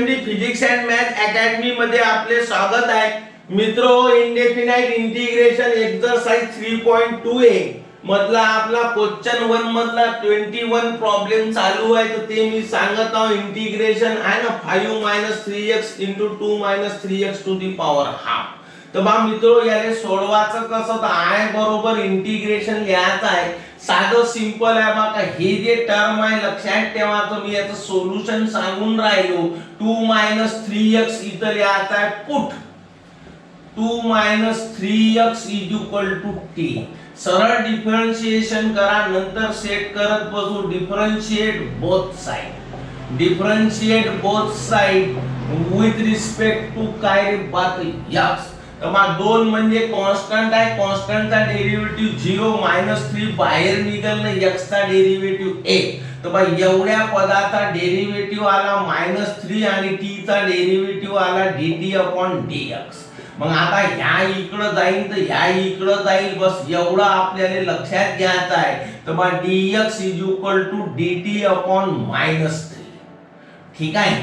OMD physics and math academy मध्ये आपले स्वागत आहे. मित्रो, इंडेफिनाइट इंटिग्रेशन एक्सरसाइज 3.2a मधला आपला क्वेश्चन 1 मधला 21 प्रॉब्लेम चालू आहे. तर ते मी सांगत आहो. इंटिग्रेशन आहे ना 5 - 3x * 2 - 3x to the power half. तर बा मित्रो, याले सोडवायचं कसं? तर I बरोबर इंटिग्रेशन लिहायचं आहे. साधं सिंपल आहे बघा. हे जे टर्म आहे लक्षात ठेवायचं. मी याचं सोल्युशन सांगून राहिलो. 2 - 3x इथं लिहायचं आहे पुट 2 - 3x = t. सरळ डिफरन्शिएशन करा, नंतर सेट करत बसू. Differentiate both side. Differentiate both side with respect to काय बात x. तर मग 2 म्हणजे कॉन्स्टंट आहे. कॉन्स्टंटचा डेरिव्हेटिव्ह 0 - 3 बाहेर निघाल ना. x चा डेरिव्हेटिव्ह 1. तर बा एवढ्या पदाचा डेरिव्हेटिव्ह आला -3 आणि t चा डेरिव्हेटिव्ह आला dt/dx. मग आता ह्या इकडे जाईल तर ह्या इकडे जाईल. बस एवढं आपल्याला लक्षात घ्यायचं आहे. तर बा dx = dt/-3. ठीक आहे.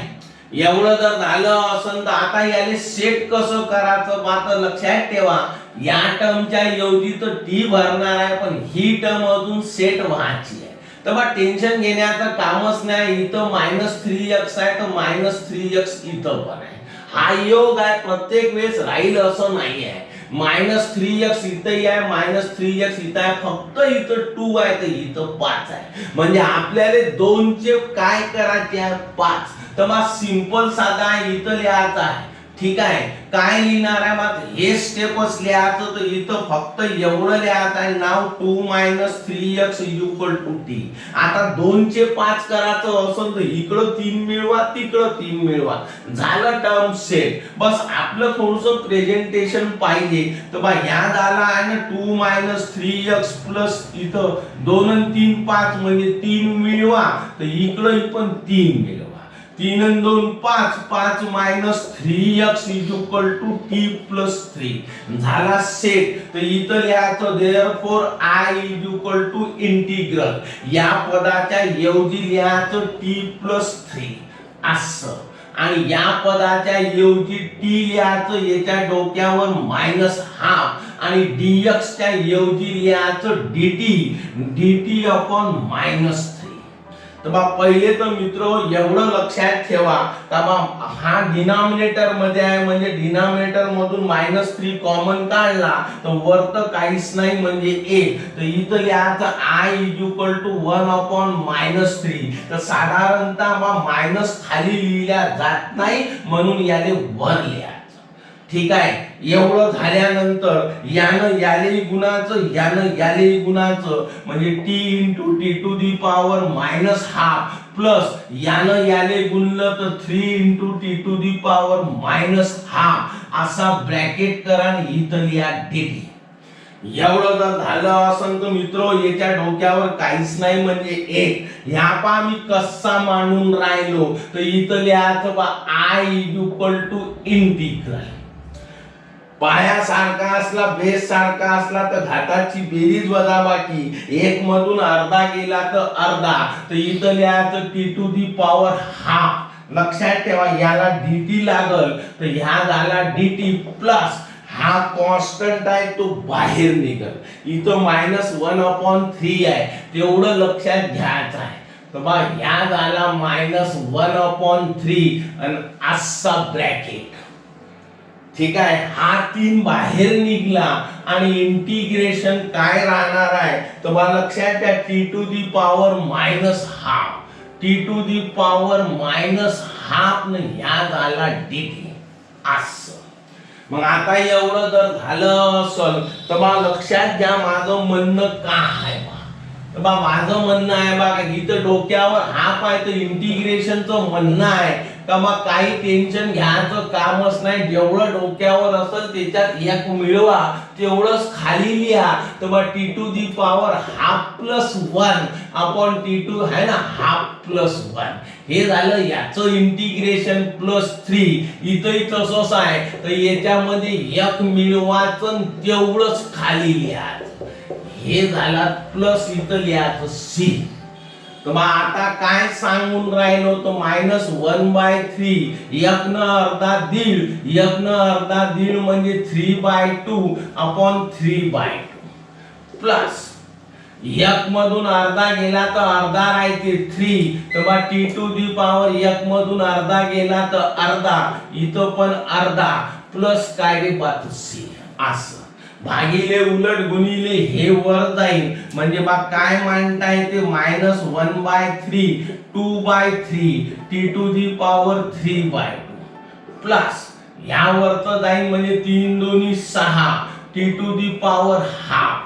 एवढं जर झालं असेल तर आता याले सेट कसं करायचं बात लक्षात ठेवा. या टर्मच्या ऐवजी तर टी भरणार आहे, पण ही टर्म अजून सेट व्हायची आहे. तर बा टेन्शन घेण्याचं कामच नाही. इथं -3x आहे तर -3x इथं पण आहे. हा योग आहे. प्रत्येक वेळेस राहील असं नाही आहे. -3x इथं आहे, -3x इथं आहे. फक्त इथं 2 आहे तर इथं 5 आहे. म्हणजे आपल्याला 2 चे काय करायचे आहे? 5. तर मग सिंपल साधा आहे. इथं लिहायचं आहे. ठीक आहे. काय लिहिणार आहे? मग हे स्टेपच लिहायचं. तर इथं फक्त एवढं लिहायचं आहे. नाव 2 - 3x = t. आता 2 चे 5 करायचं असेल तर इकडं 3 मिळवा, तिकडं 3 मिळवा. झालं टर्म सेट. बस आपलं थोडंसं प्रेझेंटेशन पाहिजे. तर बा ह्या झाला आहे ना 2 - 3x प्लस इथं 2 आणि 3 5 म्हणजे 3 मिळवा. तर इकडं पण 3 मिळवा. 3 आणि 2 5. 5 - 3x = t+3 झाला सेट. तर इथं लिहायचं therefore I = इंटिग्रल. या पदाच्या ऐवजी लिहायचं t+3 असं. आणि या पदाच्या ऐवजी t लिहायचं याच्या डोक्यावर -हाफ आणि dx च्या ऐवजी लिहायचं dt/-3. तर बा पहिले तर मित्र एवढं लक्षात ठेवा का बा हा डिनॉमिनेटर मध्ये आहे, म्हणजे डिनॉमिनेटर मधून -3 कॉमन काढला तर वरत काहीच नाही म्हणजे 1. तर इथं लिहायचं I = 1/-3. तर साधारणतः बा मायनस खाली लिहिल्या जात नाही, म्हणून याले वर लिहा. ठीक आहे. एवढं झाल्यानंतर यानं याले गुणाचं, यानं याले गुणाचं, म्हणजे t * t⁻⁻½ प्लस यानं याले गुणलं तर 3 * t⁻⁻½ असा ब्रॅकेट करा आणि इथं लिहा dt. एवढं जर झालं असेल तर मित्रो याच्या डोक्यावर काहीच नाही म्हणजे 1. ह्या पा मी कसा मांडून राहिलो. तर इथं लिहायचं बा I = इंटिग्रल. पाया सारखा असला, बेस सारखा असला तर घाताची बेरीज वजाबाकी. 1 मधून अर्धा गेला तर अर्धा. तर इथं लिहायचं t⁻½ लक्षात ठेवा. याला dt लागल तर ह्या झाला dt प्लस हा कॉन्स्टंट आहे तो बाहेर निघल. इथं -1/3 आहे तेवढं लक्षात घ्यायचं आहे. तर बा ह्या झाला -1/3 आणि असा ब्रॅकेट. ठीक आहे. हा 3 बाहेर निघला आणि इंटिग्रेशन काय राहणार आहे? तर बा लक्षात घ्या t⁻⁻½ t⁻⁻½ न ह्या झाला dt असं. मग आता एवढं जर झालं असेल तर बा लक्षात घ्या माझं म्हणणं का आहे. तर बा माझं म्हणणं आहे बघा इथं डोक्यावर हाफ आहे तर इंटिग्रेशनचं म्हणणं आहे का मग काही टेन्शन घ्यायचं कामच नाही. जेवढं डोक्यावर असेल त्याच्यात 1 मिळवा, तेवढंच खाली लिहा. तर बा t⁻½ + 1/t2 आहे ना, ½ + 1 हे झालं याचं इंटिग्रेशन +3. इथंही तसंच आहे. तर याच्यामध्ये 1 मिळवायचं तेवढंच खाली लिहायचं. हे झाला प्लस इथं लिहायचं c. तर मग आता काय सांगून राहिलो तो -1/3 एक न अर्धा दीड, एक न अर्धा दीड म्हणजे 3/2 अपॉन 3/2 प्लस एक मधून अर्धा गेला तर अर्धा राहते 3, तर मग टी टू दी पॉवर एक मधून अर्धा गेला तर अर्धा, इथं पण अर्धा प्लस काय रे बात सी असं भागिले उलट गुणिले हे वर जाईल म्हणजे बा काय मांडताय ते -1/3 2/3 t to the power 3/2 plus या वरचं जाईल म्हणजे 3 दोन्ही 6 t to the power half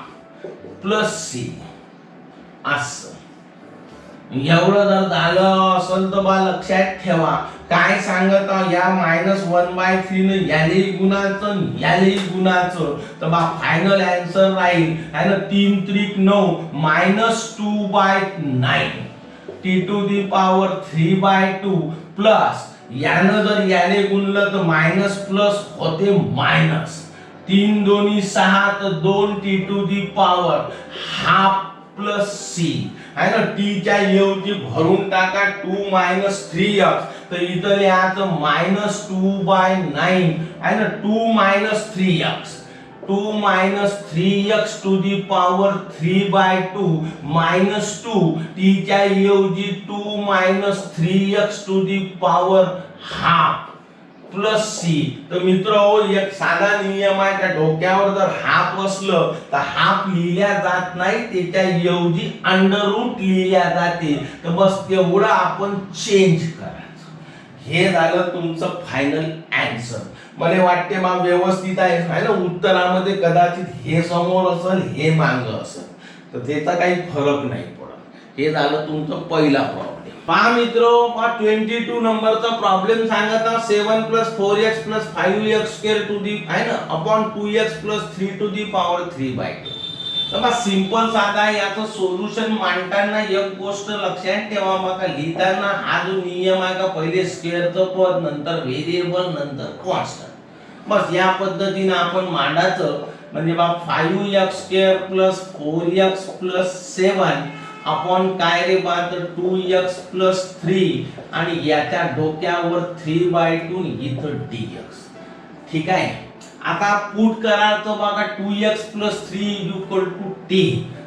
plus c असं एवढं जर झालं असेल तर बा लक्षात ठेवा काय सांगत या -1/3 ने यालेही गुणाचं यालेही गुणाचं तर बा फायनल आन्सर राहील आहे ना 3 त्रिक 9 -2/9 t to the power 3/2 plus यानं जर याले गुणलं तर मायनस प्लस होते मायनस 3 दोन्ही 6 तर 2 t to the power half plus c आहे ना टी च्या ऐवजी भरून टाका 2 - 3x तर इथं लिहायचं -2/9 आहे ना 2 - 3x 2 - 3x to the power 3/2 -2 T च्या ऐवजी 2 - 3x to the power half plus c तर मित्र एक साधा नियम आहे त्या डोक्यावर जर हाफ असलं तर हाफ लिहिल्या जात नाही त्याच्या ऐवजी अंडर रूट लिहिल्या जाते तर बस तेवढं आपण चेंज करायचं हे झालं तुमचं फायनल आन्सर मला वाटते मग व्यवस्थित आहे ना उत्तरामध्ये कदाचित हे समोर असेल हे मागं असेल तर त्याचा काही फरक नाही पडत हे झालं तुमचं पहिला प्रॉब्लेम पहा मित्रो 22 नंबरचा प्रॉब्लेम सांगता 7 + 4x + 5x² टू दी आहे ना upon 2x + 3 to the power 3/2 तर बा सिंपल साधा याचं सोल्युशन मांडताना एक गोष्ट लक्षात ठेवा बघा लिहिताना हा जो नियम आहे का पहिले स्क्वेअरचं पद नंतर व्हेरिएबल नंतर कॉन्स्टंट बस या पद्धतीने आपण मांडायचं म्हणजे बा 5x² + 4x + 7 अपॉन काय रे बा तर 2x + 3 आणि याच्या डोक्यावर 3/2 इथं dx ठीक आहे आता पुट करायचं बघा 2x + 3 = t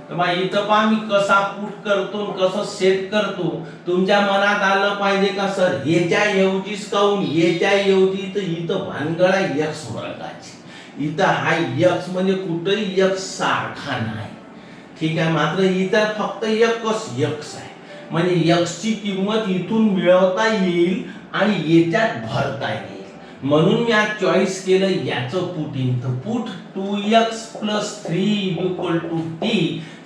तर मग इथं पहा मी कसा पुट करतो कसं सेट करतो तुमच्या मनात आलं पाहिजे का सर याच्या ऐवजीच काऊन याच्या ऐवजी तर इथं भानगडा x वर्गाची इथं हा x म्हणजे कुठेही x सारखा नाही ठीक आहे मात्र इथं फक्त एकच x आहे म्हणजे x ची किंमत इथून मिळवता येईल आणि याच्यात भरता येईल म्हणून मी आज चॉईस केलं याचं पुटिंग तर पुट 2x + 3 = t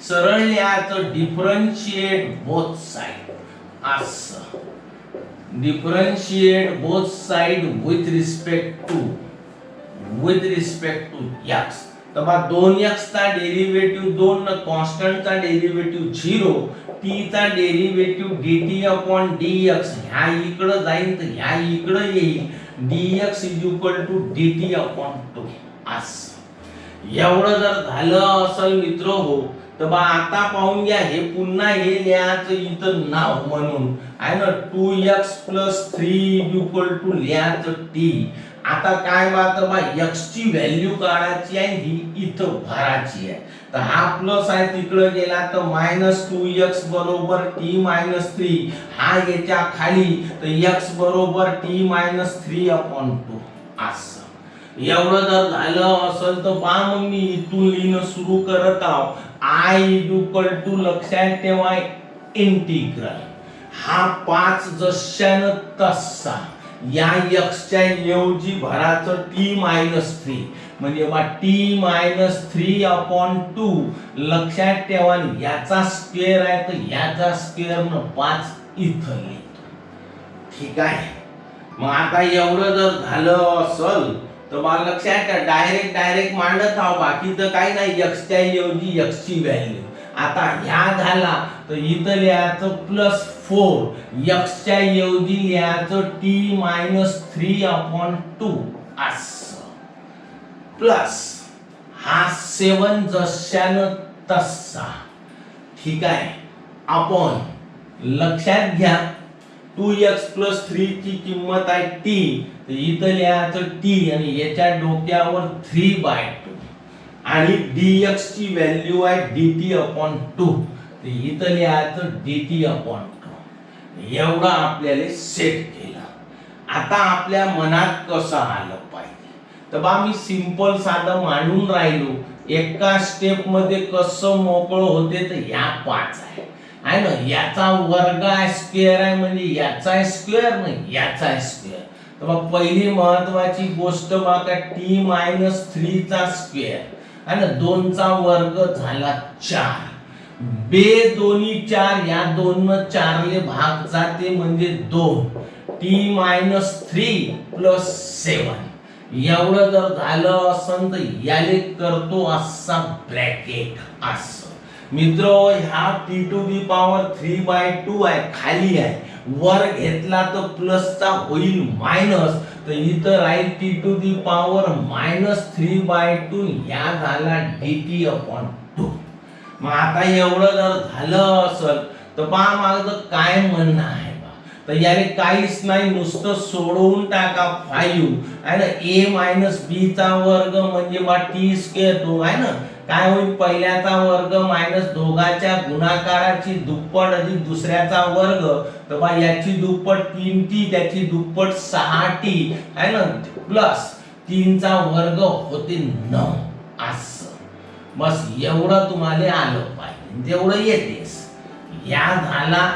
सरळ लिहायचं डिफरन्शिएट बोथ साइड असं differentiate both side with respect to x तर बा 2x चा डेरिवेटिव्ह 2 न कॉन्स्टंट चा डेरिवेटिव्ह 0 t चा डेरिवेटिव्ह dt/dx ह्या इकडे जाईल तर ह्या इकडे येईल dx = dt/2 असं एवढं जर झालं असेल मित्र हो तर बा आता पाहून घ्या हे पुन्हा हे लिहायचं इथं नाव म्हणून आहे ना 2x + 3 = लिहायचं t आता काय बात बा x ची व्हॅल्यू काढायची आहे ही इथं भरायची आहे तर हा प्लस आहे तिकडे गेला तर -2x = t - 3 हा याच्या खाली तर x = t - 3/2 असं एवढं जर झालं असेल तर पहा मग मी इथून लिहिणं सुरू करत आहो I लक्षात ठेवा इंटिग्रल हा 5 जशानं तसा या x च्या ऐवजी भराचं t - 3 म्हणजे बा t - 3/2 लक्षात ठेवा याचा स्क्वेअर आहे तर याचा स्क्वेअर न 5 इथं लिहितो ठीक आहे मग आता एवढं जर झालं असेल तर मला लक्षात ठेवा डायरेक्ट मांडत आहो बाकी तर काही नाही x च्या ऐवजी x ची व्हॅल्यू आता ह्या झाला तर इथं लिहायचं +4 x च्या ऐवजी लिहायचं t - 3/2 असं प्लस हा 7 जशानं तसा ठीक आहे अपॉन लक्षात घ्या 2x प्लस 3 ची किंमत आहे t, तर इथं लिहायचं t आणि याच्या डोक्यावर 3/2 आणि dx ची व्हॅल्यू आहे dt अपॉन 2, तर इथं लिहायचं dt अपॉन 2. एवढं आपल्याला सेट केलं. आता आपल्या मनात कसं आलं पाहिजे, तर बा मी सिंपल साधं मांडून राहिलो, एका स्टेप मध्ये कसं मोकळं होते, तर या 5 आहे ना, याचा वर्ग आहे स्क्वेअर आहे म्हणजे याचा आहे स्क्वेअर नाही याचा आहे स्क्वेअर. तर मग पहिली महत्वाची गोष्ट बघा t-3 चा स्क्वेअर आहे ना, 2 चा वर्ग झाला 4, बे दोन्ही 4, या 2 न 4 ले भाग जाते म्हणजे 2, t-3 प्लस 7. एवढं जर झालं असं तर याले करतो असा ब्रॅकेट असं. मित्र ह्या t टू दी पॉवर 3/2 आहे, खाली आहे, वर घेतला तर प्लसचा होईल मायनस, तर इथं राहील t टू दी पॉवर -3/2, या झाला dt अपॉन 2. मग आता एवढं जर झालं असेल तर पहा माझं काय म्हणणं आहे, तर याले काहीच नाही, नुसतं सोडवून टाका 5 आहे ना, a मायनस b चा वर्ग म्हणजे बा t स्क्वेअर 2 आहे ना, काय होईल पहिल्याचा वर्ग मायनस दोघाच्या गुणाकाराची दुप्पट अधिक दुसऱ्याचा वर्ग, तर बा याची दुप्पट 3t, त्याची दुप्पट 6t आहे ना, प्लस 3 चा वर्ग होते 9 असं. बस एवढं तुम्हाला आलं पाहिजे, जेवढं येतेस. या झाला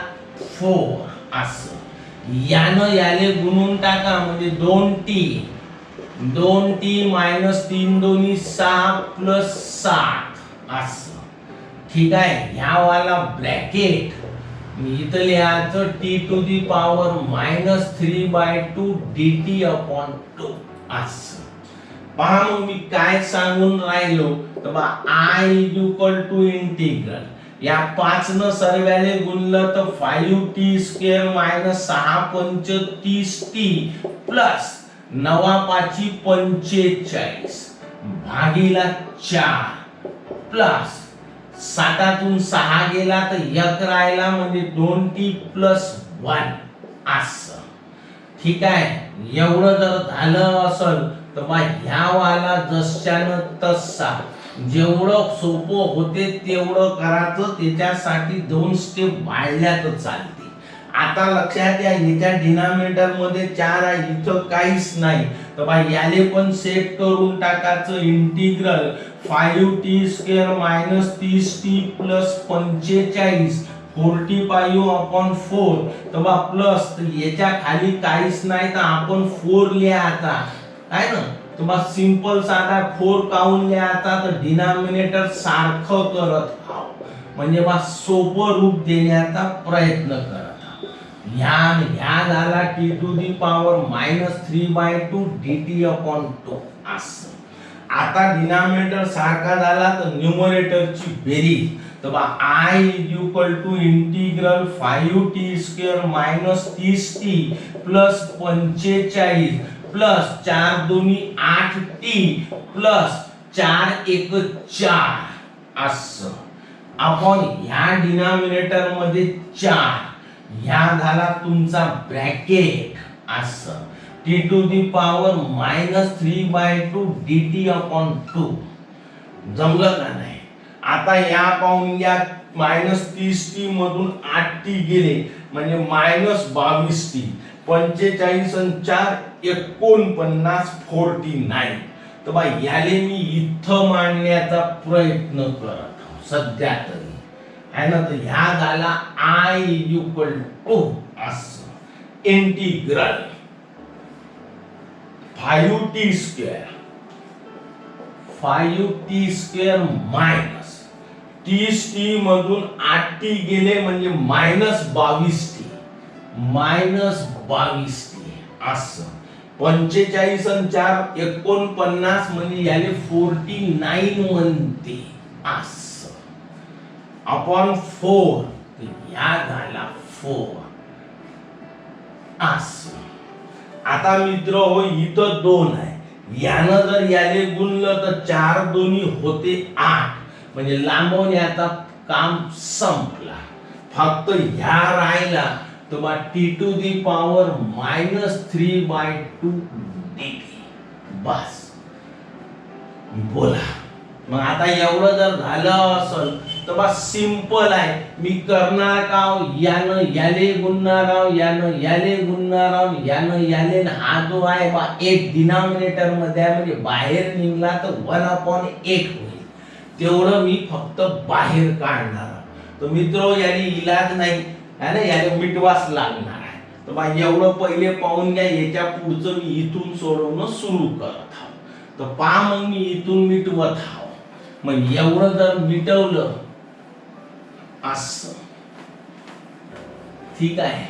4 असं, यानं याले गुणून टाका म्हणजे 2t मायनस 3 दोन्ही 6 प्लस 7 असं. ठीक आहे, ह्या वाला ब्रॅकेट मी इथं लिहायचं t to the power -3/2 dt upon 2 असं. पहा मग मी काय सांगून राहिलो, तर बा I इक्वल टू इंटिग्रल या 5 न सर्वाले गुणलं तर 5t square minus 6 × 30t plus 9 × 5 = 45 भागीला 4 प्लस 7तून 6 गेला तर 1 राहिला म्हणजे 2t प्लस 1 असं. ठीक आहे, एवढं जर झालं असेल तर बा ह्या वाला जशानं तसा जेवढं सोपं होते तेवढं करायचं, त्याच्यासाठी 2 स्टेप वाढल्या तर चालते. आता लक्षात या, याच्या डिनॉमिनेटर मध्ये 4 आहे, इथं काहीच नाही, तर बा याले पण सेट करून टाकायचं. Integral 5t square minus 30t plus 45 45/4, तर बा प्लस याच्या खाली काहीच नाही तर आपण 4 लिहायचा आहे ना, तर बा सिंपल साधा 4 काऊन लिहायचा, तर डिनॉमिनेटर सारखं करत आहो म्हणजे बा सोपं रूप देण्याचा प्रयत्न करत आहो. ह्या झाला t to the power -3/2 dt upon 2 असं. आता डिनॉमिनेटर सारखा झाला तर न्यूमरेटरची बेरीज, तर बा I equal to integral 5t square minus 30t plus 45 plus 4 दोन्ही 8t प्लस 4 1 4 असं अपॉन ह्या डिनॉमिनेटर मध्ये 4, ह्या झाला तुमचा ब्रॅकेट असं t to the power -3/2 dt upon 2. जमलं का नाही? आता या पाहून या -30t मधून 8t गेले म्हणजे -22t, 45 आणि 4 49 49. तर बा याले मी इथं मांडण्याचा प्रयत्न करत सध्या तरी आहे ना, तर ह्या झाला I इक्वल टू असं integral 5t square minus 30t मधून 8t गेले म्हणजे -22t असं. 45 आणि 4 49 म्हणजे याले 49 म्हणते असं अपॉन 4, या झाला 4 असं. आता मित्र हो इथं 2 आहे, यानं जर याले गुणलं तर 4 दोन्ही होते 8 म्हणजे लांबवण्याचा काम संपला. फक्त ह्या राहिला तर मग t to the power -3/2 dt बस. बोला मग आता एवढं जर झालं असेल तर बस सिंपल आहे. मी करणार का यानं याले गुणणार आहो, यानं याले गुणणार आहो, यानं याले, हा जो आहे बा एक डिनॉमिनेटर मध्ये आहे म्हणजे बाहेर निघला तर 1/8 होईल. तेवढं मी फक्त बाहेर काढणार. तर मित्र याने इलाज नाही है ना, याने मिटवास लागणार आहे. तर बा एवढं पहिले पाहून घ्या. याच्या पुढचं मी इथून सोडवणं सुरू करत आहो. तर पहा मग मी इथून मिटवत आहो. मग एवढं जर मिटवलं असं ठीक आहे.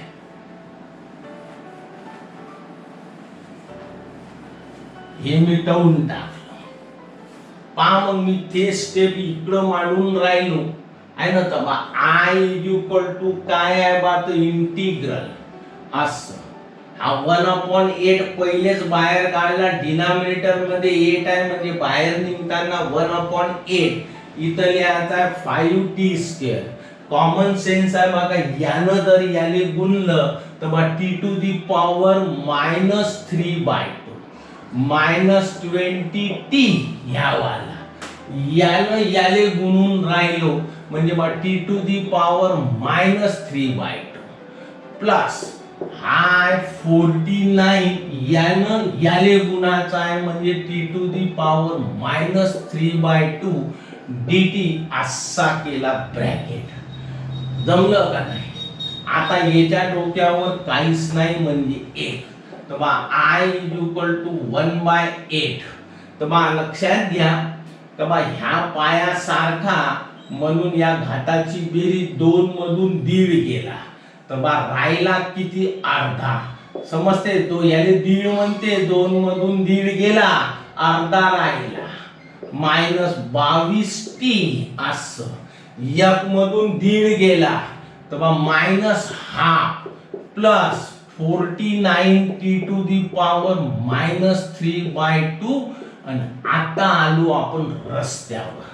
हे मिटवून टाकलं. पहा मग मी ते स्टेप इकडं मांडून राहिलो आहे ना. तर बा I = काय आहे बा तर इंटिग्रल असं. हा 1/8 पहिलेच बाहेर काढला. डिनॉमिनेटर मध्ये 8 आहे म्हणजे बाहेर निघताना 1/8. इथं लिहायचं आहे 5t². कॉमन सेन्स आहे बघा. यानं जर याले गुणलं तर बा t⁻³ -3/2 -20t ह्या वाला. यानं याले गुणून राहिलो म्हणजे बा t⁻³ प्लस हा 49 यानं याले गुणाचा आहे म्हणजे t⁻³ dt असा केला ब्रॅकेट. जमलं का नाही. आता याच्या डोक्यावर काहीच नाही म्हणजे 1. तर बा I = 1/8. तर बा लक्षात घ्या तर बा ह्या पायासारखा म्हणून या घाताची बेरीज 2 मधून 1.5 गेला. तर बा राहिला किती अर्धा. समजते. तो याले 1.5 म्हणते. 2 मधून 1.5 गेला अर्धा राहिला -22t असं. 1 मधून 1.5 गेला तर बा -½ प्लस 49 t⁻³ -3/2. आणि आता आलो आपण रस्त्यावर.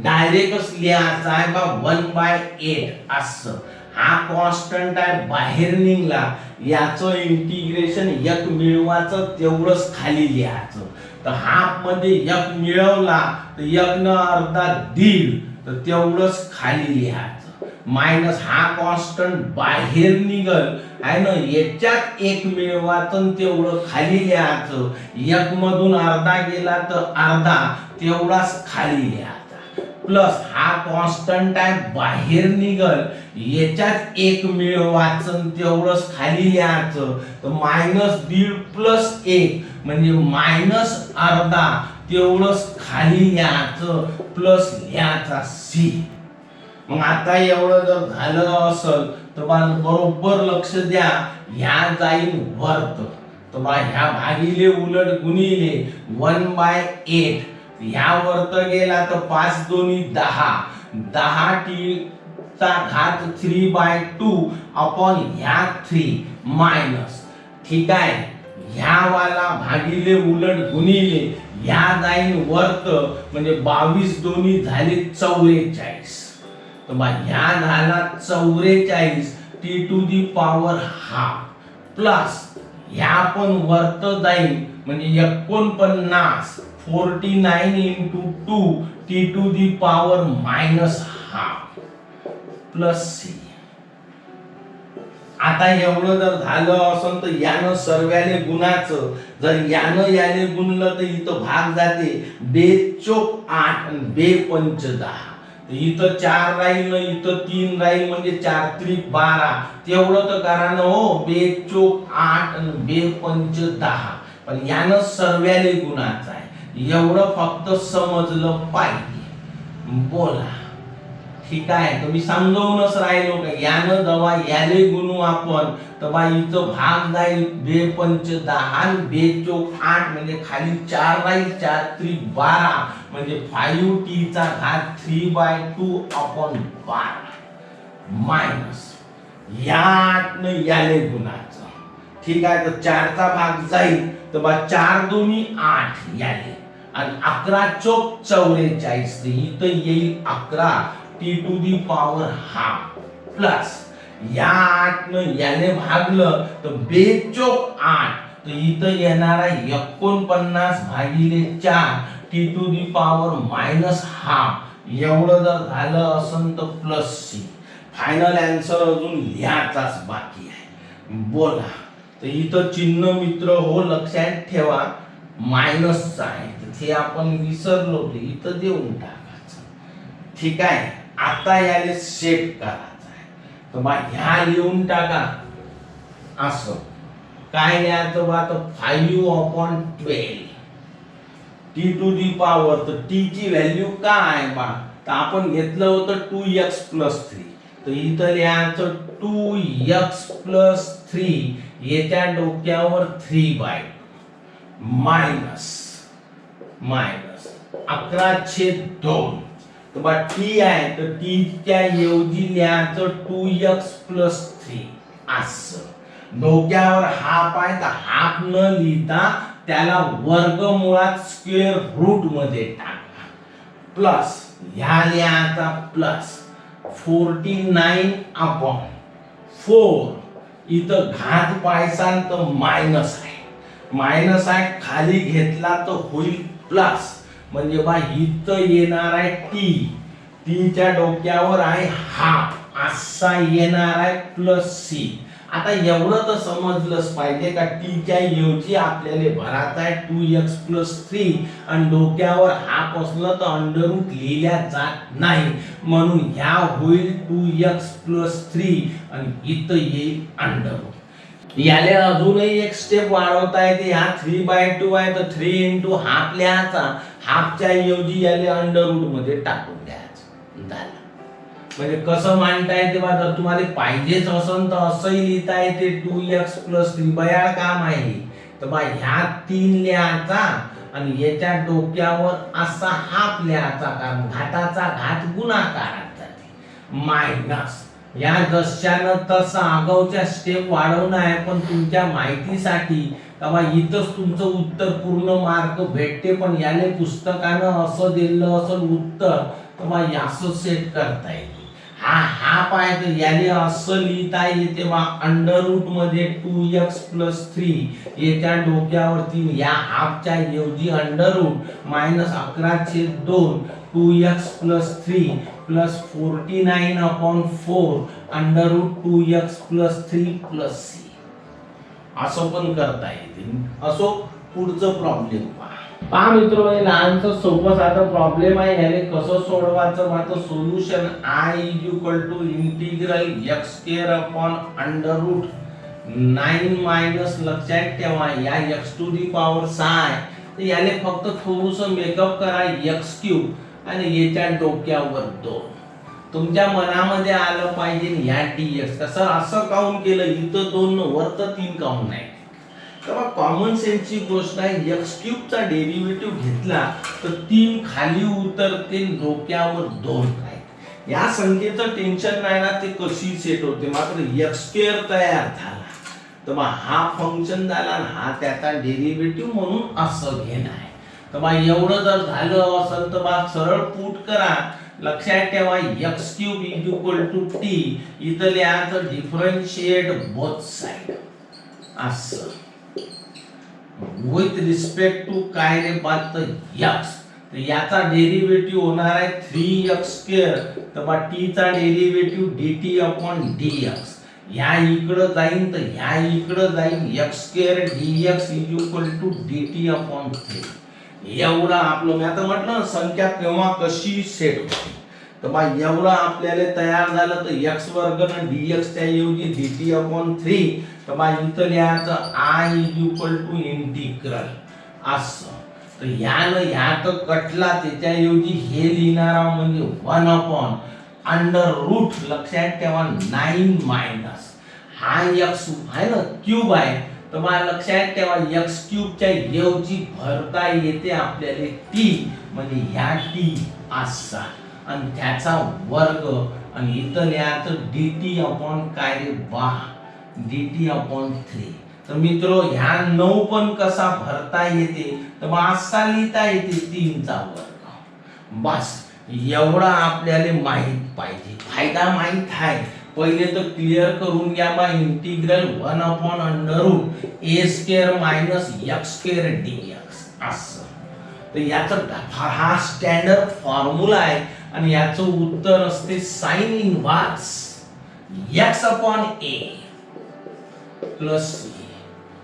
डायरेक्टच लिहायचा आहे बा 1/8 असं. हा कॉन्स्टंट आहे बाहेर निघला. याचं इंटिग्रेशन 1 मिळवायचं तेवढंच खाली लिहायचं. तर हाफ मध्ये 1 मिळवला तर 1 न अर्धा 1.5 तर तेवढंच खाली लिहायचं. मायनस हा कॉन्स्टंट बाहेर निघल आहे ना. याच्यात 1 मिळवायचं तेवढं खाली लिहायचं. 1 मधून अर्धा गेला तर अर्धा तेवढाच खाली लिहायचा. प्लस हा कॉन्स्टंट आहे बाहेर निघल. याच्यात 1 मिळवायचं तेवढंच खाली लिहायचं. तर -1.5 प्लस 1 म्हणजे -अर्धा तेवढंच खाली लिहायचं प्लस लिहायचा c. मग आता एवढं जर झालं असेल तर बरोबर लक्ष द्या. ह्या जाईल वर्त. तर बा ह्या भागिले उलट गुणिले 1/8. ह्या वर्त गेला तर 5 दोन्ही 10. 10t⁻³ अपॉन ह्या 3 मायनस. ठीक आहे. ह्या वाला भागिले उलट गुणिले ह्या जाईल वर्त म्हणजे 22 दोन्ही झाले 44. तर बा ह्या झाला 44 t⁻½ प्लस ह्या पण वर्त जाईल म्हणजे 49 49 × 2 t⁻½ प्लस c. आता एवढं जर झालं असेल तर यानं सर्वाले गुणाचं. जर यानं याले गुणलं तर इथं भाग जाते. 2×4 8 आणि 2×5 इथं 4 राहील ना इथं 3 राहील म्हणजे 4×3 12. तेवढं तर करा ना हो. 2×4 8 आणि 2×5 पण यानं सर्वाले गुणाचं आहे. एवढं फक्त समजलं पाहिजे. बोला ठीक आहे. तर मी समजावूनच राहिलो का यानं जेव्हा याले गुणू आपण तर बा इथं भाग जाईल 2×5 आणि 2×4 म्हणजे खाली 4 राहील 4×3 म्हणजे 5t⁻³ अपॉन 12 मायनस या 8 याले गुणाचं. ठीक आहे. तर 4 चा भाग जाईल तर बा 4 दोन्ही 8 याले आणि 11×4 44. इथं येईल 11 t⁻½ प्लस या 8 न याने भागलं तर बेचोक 8, तर इथं येणारा 49 भागिले 4 t to the power minus half एवढं जर झालं असन तर प्लस सी. फायनल आन्सर अजून लिहायचाच बाकी आहे. बोला. तर इथं चिन्ह मित्र हो लक्षात ठेवा मायनसचं आहे, तर ते आपण विसरलो ते इथं देऊन टाकायचं. ठीक आहे. आता याले सेट करायचं आहे, तर बा ह्या लिहून टाका. असं काय लिहायचं बा, तर 5/12 टी टू दी पॉवर. तर टी ची व्हॅल्यू काय बा, तर आपण घेतलं होतं 2x + 3, तर इथं लिहायचं 2x + 3 याच्या डोक्यावर 3/2 मायनस 11/2. तर बा टी आहे, तर टी च्या ऐवजी लिहायचं 2x + 3 असं. डोक्यावर हाफ आहे, तर हाफ न लिहिता त्याला वर्गमुळात स्क्वेअर रूट मध्ये टाका. प्लस ह्या लिहायचा प्लस 49/4. इथं घात पायसान तर मायनस आहे, मायनस आहे खाली घेतला तर होईल प्लस. म्हणजे बा इथं येणार आहे टी, टीच्या डोक्यावर आहे हाफ असा येणार आहे प्लस सी. आता एवढं तर समजलंच पाहिजे का टीच्या ऐवजी आपल्याला भरायचा आहे 2x + 3 आणि डोक्यावर हाफ असलं तर अंडर रूट लिहिल्या जात नाही, म्हणून ह्या होईल 2x + 3 आणि इथं येईल अंडर रूट. याले अजूनही एक स्टेप वाढवता येते. ह्या 3/2 आहे, तर 3 × हाफ लिहायचा, हाफच्या ऐवजी याले अंडर रूट मध्ये टाकून द्यायचं. झालं. म्हणजे कसं मांडता येते बा, जर तुम्हाला पाहिजेच असेल तर असंही लिहिता येते 2x + 3. बयाळ काम आहे. तर बा ह्या 3 लिहायचा आणि याच्या डोक्यावर असा हाफ लिहायचा, कारण घाताचा घात गुणाकारात जाते मायनस. या जशानं तसा आगाऊच्या स्टेप वाढवणं आहे, पण तुमच्या माहितीसाठी का बा इथंच तुमचं उत्तर पूर्ण मार्क भेटते. पण याले पुस्तकानं असं दिलं असेल उत्तर, तर बा असं सेट करता येते. हा हाफ आहे, तर याने असं लिहिता येते बा अंडर रूट मध्ये 2x + 3 याच्या डोक्यावर 3, या हाफच्या ऐवजी under root minus 11/2 2x + 3 + 49/4 under root 2x + 3 + c. असं पण करता येते. असो पुढचं प्रॉब्लेम पहा मित्र. हे लहानचं सोपं साधं प्रॉब्लेम आहे. याने कसं सोडवायचं, माझं सोल्युशन I = x²/√9 लक्षात ठेवा. या x⁶ तर याले फक्त थोडंसं मेकअप करा x³ आणि याच्या डोक्यावर 2. तुमच्या मनामध्ये आलं पाहिजे या dx कसं असं काउंट केलं, इथं 2 वर तर 3 काउंट नाही. तेव्हा कॉमन सेन्सची गोष्ट आहे. x³ चा डेरिव्हेटिव्ह घेतला तर 3 खाली उतरते, डोक्यावर 2 राहील. या संख्येचं टेन्शन नाही ना, ते कशी सेट होते. मात्र x² तयार झाला तर मग हा फंक्शन झाला आणि हा त्याचा डेरिव्हेटिव्ह म्हणून असं घेणं आहे. तर मग एवढं जर झालं असेल तर मग सरळ पुट करा. लक्षात ठेवा x³ = t. इथं लिहायचं डिफरन्शिएट बोथ साइड असं विथ रिस्पेक्ट टू काय रे बात x. तर याचा डेरिव्हेटिव्ह होणार आहे 3x². तर बा t चा डेरिव्हेटिव्ह dt/dx. ह्या इकडं जाईन तर ह्या इकडं जाईन. x² dx = dt/3. एवढं आपलं मी आता म्हटलं संख्या केव्हा कशी सेट होते. तर बा एवढं आपल्याला तयार झालं. तर x² न dx च्या ऐवजी dt/3. तर बा इथं लिहायचं I इंटिग्रल असं. तर ह्यानं ह्यात कटला, त्याच्या ऐवजी हे लिहिणारा म्हणजे 1/√. लक्षात ठेवा 9 हा x आहे ना क्यूब आहे. तर बा लक्षात ठेवा x³ च्या ऐवजी भरता येते आपल्याला t, म्हणजे ह्या t असा आणि त्याचा वर्ग आणि इथं लिहायचं dt/ काय रे बा dt/3. तर मित्र ह्या 9 पण कसा भरता येते, तर मग असा लिहिता येते 3 चा वर्ग. बस एवढा आपल्याला माहित पाहिजे. फायदा माहित आहे पहिले तर क्लिअर करून घ्या बा integral 1/√a² minus x² dx असं. तर याचा हा स्टँडर्ड फॉर्म्युला आहे आणि याचं उत्तर असते sine inverse x/a plus c.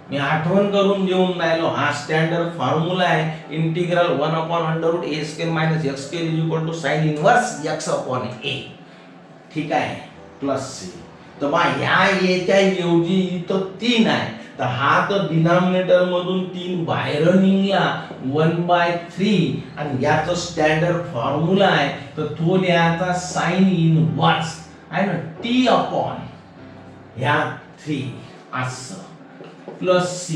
मी आठवण करून देऊन राहिलो, हा स्टँडर्ड फॉर्म्युला आहे integral 1/√a² minus x² sine inverse x/a. ठीक आहे, प्लस c. तर बा याच्या ऐवजी इथं 3 आहे, तर हा तर डिनॉमिनेटर मधून 3 बाहेर निघला 1/3 आणि याचं स्टँडर्ड फॉर्म्युला आहे तर तो लिहायचा साइन इनव्हर्स आहे ना t अपॉन ह्या 3 असं प्लस c.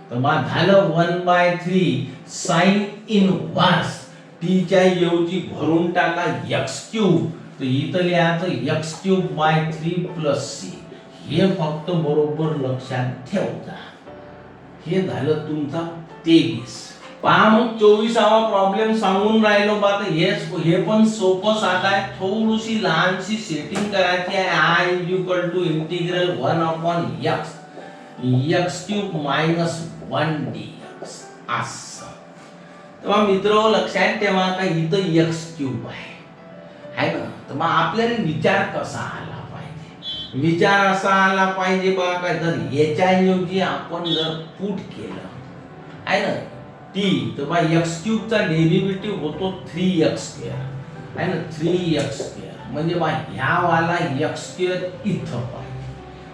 तर मग झालं 1/3 साइन इनव्हर्स t च्या ऐवजी भरून टाका x³ तर इथं लिहायचं x³/3 प्लस c. हे फक्त बरोबर लक्षात ठेवता. हे झालं तुमचा 23. पहा मग 24वा प्रॉब्लेम सांगून राहिलो बा. तर हे पण सोपं साधा आहे, थोडीशी लहानशी सेटिंग करायची आहे. I integral 1/x x³ minus 1 dx असं. तेव्हा मित्र लक्षात ठेवा का इथं x³ आहे ना. तर मग आपल्याला विचार कसा आला पाहिजे, विचार असा आला पाहिजे बा का जर याच्या ऐवजी आपण जर पुट केलं आहे ना t, तर बा x³ चा डेरिव्हेटिव्ह होतो 3x² आहे ना 3x². म्हणजे बा ह्या वाला x² इथं पाहिजे.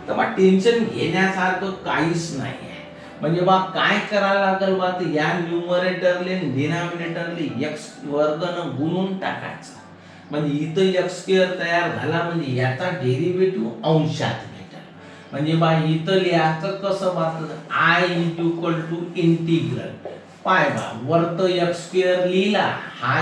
तर बा टेन्शन घेण्यासारखं काहीच नाही आहे. म्हणजे बा काय करायला लागेल बा, तर या न्यूमरेटरले डिनॉमिनेटरले x² गुणून टाकायचं. म्हणजे इथं x² तयार झाला म्हणजे याचा डेरिव्हेटिव्ह अंशात भेटेल. म्हणजे बा इथं लिहायचं कसं बा, I इंटिग्रल पाय बा वरत x² लिहिला हा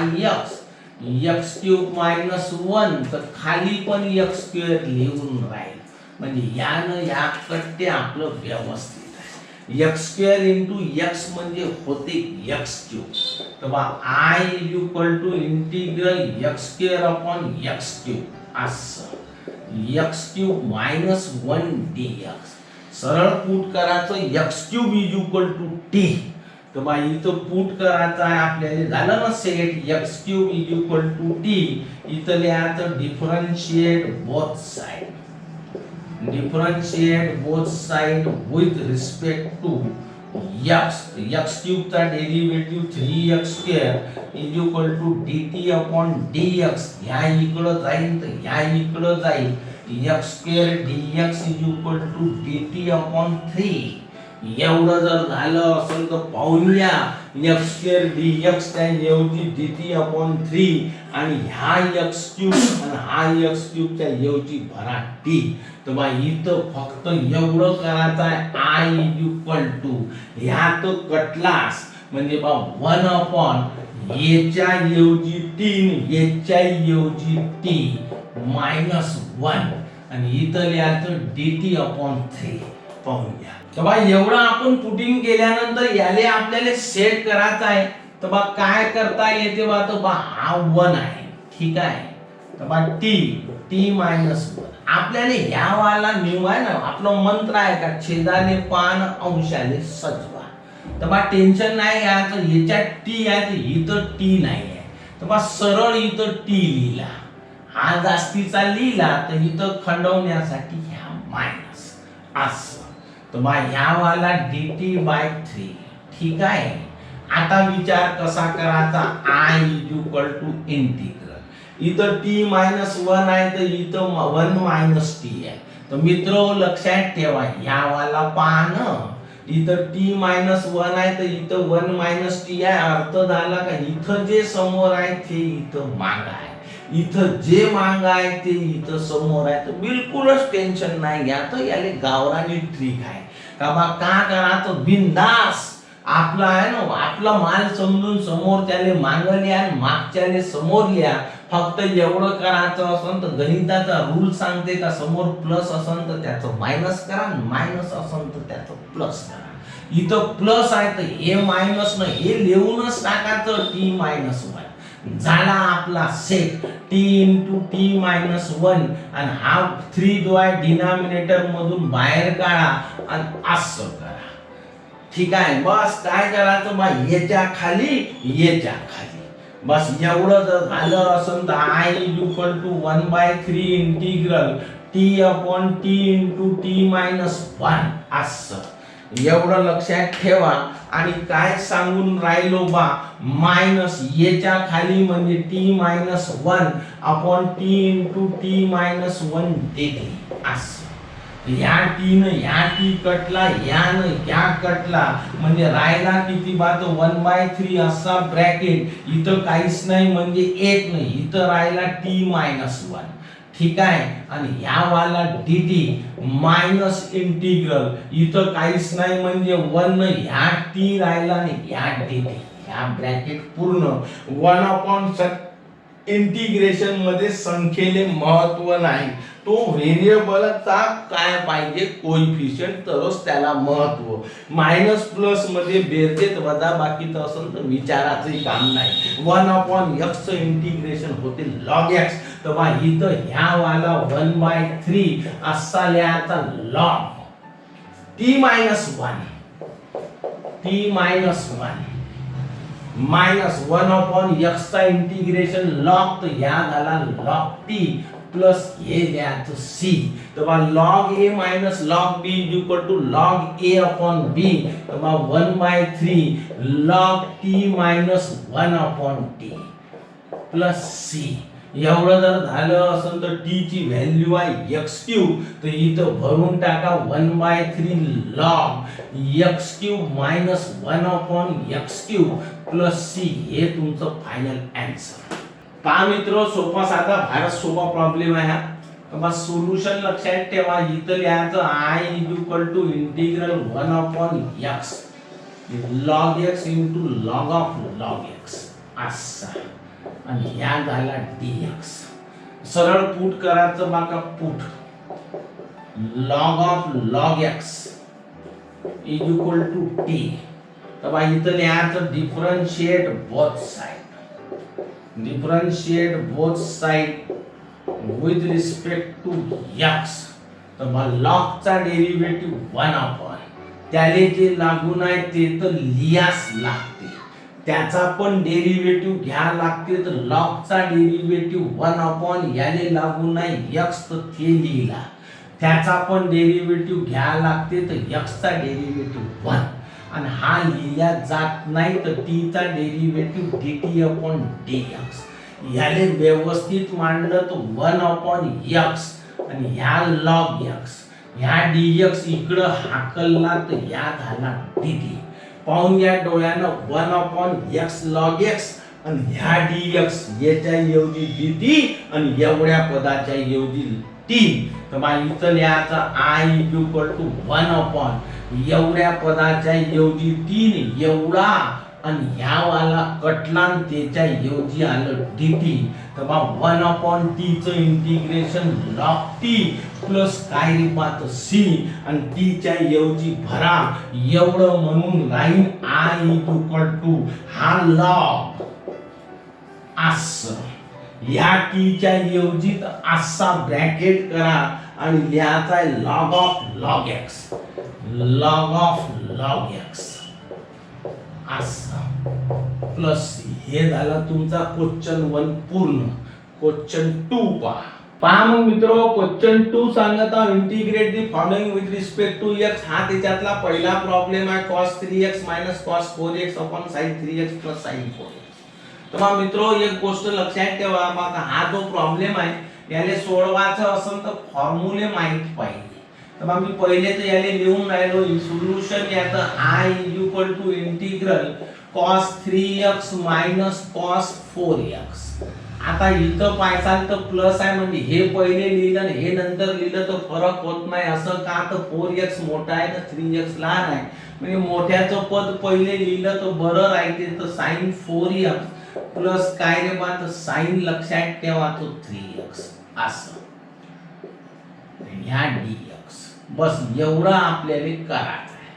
x³ मायनस 1 तर खाली पण x² लिहून राहील. म्हणजे यानं या कट्टे आपलं व्यवस्थित आहे. x² इंटू x म्हणजे होते x³. तर बा I integral x² upon x³ असं x³ मायनस 1 dx. सरळ पुट करायचं x³ t. तर बा इथं पुट करायचं आहे आपल्याला. झालं ना सेट x³ t. इथं लिहायचं differentiate both side, differentiate both side with respect to x. x³ चा derivative 3x² dt upon dx. ह्या इकडं जाईल तर ह्या इकडं जाईल. x² dx dt upon 3. एवढं जर झालं असेल तर पाहून घ्या x² dx त्या ऐवजी dt अपॉन 3 आणि ह्या x³ आणि हा x³ च्या ऐवजी भरा t. तर बा इथं फक्त एवढं करायचं आहे I ह्यात कटलास म्हणजे बा 1 अपॉन याच्या ऐवजी 3 याच्या ऐवजी t मायनस 1 आणि इथं लिहायचं dt अपॉन 3. पाहून घ्या. तर बा एवढं आपण पुटिंग केल्यानंतर याले आपल्याला सेट करायचं आहे. तर बा काय करता येते बा, तर बा हा 1 आहे ठीक आहे. तर बा t मायनस 1 आपल्याला ह्या वाला न्यू आहे ना आपलं मंत्र आहे का छेदाने पान अंशाने सजवा. तर बा टेन्शन नाही घ्यायचं. याच्यात t आहे तर इथं t नाही आहे. तर बा सरळ इथं t लिहिला. हा जास्तीचा लिहिला तर इथं खंडवण्यासाठी ह्या मायनस असं. तर बा ह्या वाला dt/3 ठीक आहे. आता विचार कसा करायचा I इंटिग्रल. इथं t मायनस 1 आहे तर इथं 1 मायनस t आहे. तर मित्र लक्षात ठेवा ह्या वाला पान इथं t मायनस 1 आहे तर इथं 1 मायनस t आहे. अर्थ झाला का इथं जे समोर आहे ते इथं माग आहे, इथं जे माग आहे ते इथं समोर आहे. तर बिलकुलच टेन्शन नाही घ्या. तर याले गावरानी ट्रिक आहे का बा का करायचं बिंदास आपला आहे ना आपला माल समजून समोर त्याले मागले आणि मागच्याले समोर लिहा. फक्त एवढं करायचं असेल तर गणिताचा रूल सांगते का समोर प्लस असेल तर त्याचं मायनस करा, मायनस असेल तर त्याचं प्लस करा. इथं प्लस आहे तर हे मायनस न हे लिहूनच टाकायचं t मायनस 1. झाला आपला set T into t minus 1 आणि हा 3 जो आहे डिनॉमिनेटर मधून बाहेर काढा आणि असं करा. ठीक आहे. बस काय करायचं बा, याच्या खाली याच्या खाली. बस एवढं जर झालं असेल तर I is equal to 1/3 integral t upon t into t minus 1 असं एवढं लक्षात ठेवा. आणि काय सांगून राहिलो बा, मायनस याच्या खाली म्हणजे T minus 1 upon t into t minus 1 dt असं. या टी न या टी कटला, यानं या कटला म्हणजे राहिला किती बात 1/3 असा ब्रॅकेट. इथं काहीच नाही म्हणजे 1 नाही, इथं राहिला टी मायनस 1. ठीक आहे. आणि या वाला dt मायनस इंटिग्रल इथं काहीच नाही म्हणजे 1 ह्या टी राहिला आणि या dt ह्या ब्रॅकेट पूर्ण 1/, इंटिग्रेशन मध्ये संख्येले महत्व नाही. तो व्हेरिएबलचा काय पाहिजे कोइफिशियंट, तरच त्याला महत्व. मायनस प्लस मध्ये बेरजेत वजा बाकीचं असेल तर विचाराचंही काम नाही. 1/x इंटिग्रेशन होते log x. तर बा इथं ह्या वाला 1/3 असा लिहायचा log t minus 1 minus 1/x चा इंटिग्रेशन लॉग, तर ह्या झाला log t प्लस हे द्यायचं c. तर बा log a minus log b is equal to log a upon b. तर बा 1/3 log t minus 1/t plus c. एवढं जर झालं असेल तर t ची व्हॅल्यू आहे x3. तर इथं भरून टाका 1/3 log x³ minus 1/x³ plus c. हे तुमचं फायनल आन्सर. पहा मित्र, सोपा साधा भारत सोपा प्रॉब्लेम आहे हा. बस सोल्युशन लक्षात ठेवा. इथं लिहायचं I is equal to integral 1/x log x into log of log x असा. आणि ह्या झाला dx. सरळ पुट करायचं बाका, put log of log x is equal to t. तर बा इथं लिहायचं differentiate both side, differentiate both side with respect to x. तर बा log चा डेरिव्हेटिव्ह 1/, त्याले जे लागून आहे ते तर लिहास लागते, त्याचा पण डेरिव्हेटिव्ह घ्या लागते. तर log चा डेरिव्हेटिव्ह 1/, याले लागून आहे x, तर ते लिहिला. त्याचा पण डेरिव्हेटिव्ह घ्या लागते, तर x चा डेरिव्हेटिव्ह 1. आणि हा लिहिल्या जात नाही, तर t चा डेरिव्हेटिव्ह dt अपॉन dx. याले व्यवस्थित मांडलं तर 1/x आणि ह्या log x, ह्या dx इकडं हाकलला तर या झाला dt. पाहून घ्या डोळ्यानं 1/x log x आणि ह्या dx याच्या ऐवजी dt आणि एवढ्या पदाच्या ऐवजी t. तर बा इथं लिहायचं I इज इक्वल टू 1/, एवढ्या पदाच्या ऐवजी 3 एवढा आणि ह्या वाला कटला आणि त्याच्या ऐवजी आलं dt. तर बा 1/t चं इंटिग्रेशन log t प्लस काय रे पात c आणि t च्या ऐवजी भरा एवढं म्हणून राहील I इज इक्वल टू हा log असं. या t च्या ऐवजी असा ब्रॅकेट करा आणि लिहायचा आहे log of log x, log of log x असं प्लस हे झालं तुमचा क्वेश्चन 1 पूर्ण. क्वेश्चन 2 पहा मग मित्रो, क्वेश्चन 2 सांगत आहे integrate the following with respect to x. हा त्याच्यातला पहिला प्रॉब्लेम आहे cos 3x cos 4x sin 3x sin 4x. तर मित्रो एक गोष्ट लक्षात ठेवा, हा जो प्रॉब्लेम आहे याले सोडवायचं असेल तर फॉर्म्युले माहित पाहिजे. तर मी पहिले तर याले लिहून राहिलो सोल्युशन याचं I is equal to integral cos 3x cos 4x. आता इथं पाहायचाल तर प्लस आहे म्हणजे हे पहिले लिहिलं आणि हे नंतर लिहिलं तर फरक होत नाही. असं का, तर 4x मोठा आहे तर 3x लहान आहे, म्हणजे मोठ्याचं पद पहिले लिहिलं तर बरं राहते. तर sin 4x प्लस काय रे बा, तर sin लक्षात ठेवा तो 3x असं ह्या dx. बस एवढं आपल्याला करायचं आहे.